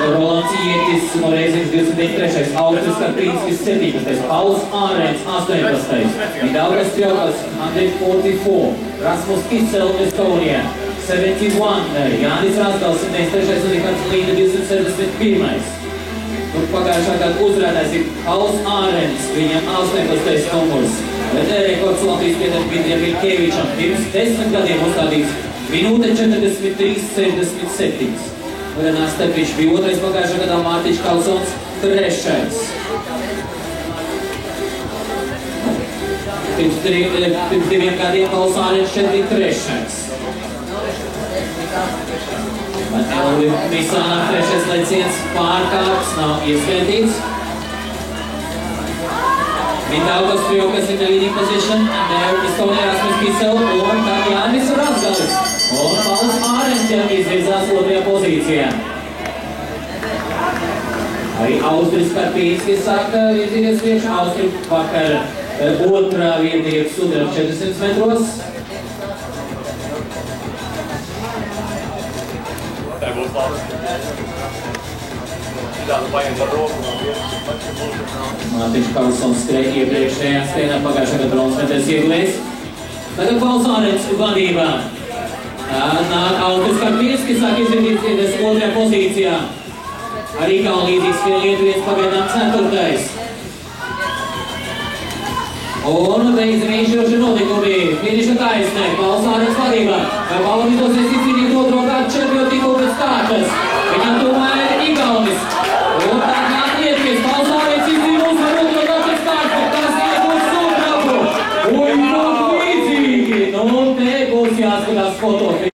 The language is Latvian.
Rolands Ietis no Reiziņas 23. Augustis Karpīnskis 17. Pauls Ārēns 18. Mindaugas Pjokas 144. Rasmus Kisel Estonia 71. Jānis Rasdals 73. un Rihards Līna 271. Tur pagājušā gada uzvarētājs ir Pauls Ārēns, viņam 18. numurs. Bet rekords Latvijas pieder Dmitrijam Vilkevičam pirms 10 gadiem uzstādīts minūte 43.67. Renārs Stepiņš bija otrais pagājušā gadā, Mārtiņš Kalsons trešais. Pirms 2 gadiem Pauls Ārēns šeit bija trešais. Misānam trešais leciens pārkārts nav ieskaitīts. Mindaugas Pjokas in the leading position, and there Estonia Rasmus Kisel un Jānis Rasdals. Un Pauls Ārēns jau izvirzās otrajā pozīcijā. Arī Austris Karpīnskis sāka virzīties priekš. Austri vakar otrā vieta ir sudraba 400 metros. Mārtiņš Kalsons skrēja iepriekšējā skrējienā pagājušā gada bronzas medaļas ieguvējs. Tagad Pauls Ārēns vadībā. Nāk Austris Karpīnskis, sāk izvirzīties otrajā pozīcijā. Arī kā līdzīgs skrien Lietuvietis pagaidām 4. Un beidzami izšķiroši notikumi. Finiša taisnē, Pauls Ārēns vadībā. Vai Paulam izdosies izcīnīt otro gadu čempionu titulu pēc kārtas? Viņam tomēr ir Igaunis. Un tā kā Lietuvietis, Pauls Ārēns izcīna uzvaru otro gadu pēc kārtas, tas iegūs sudrabu. Un ļoti līdzīgi. Nu, te būs jāskatās foto.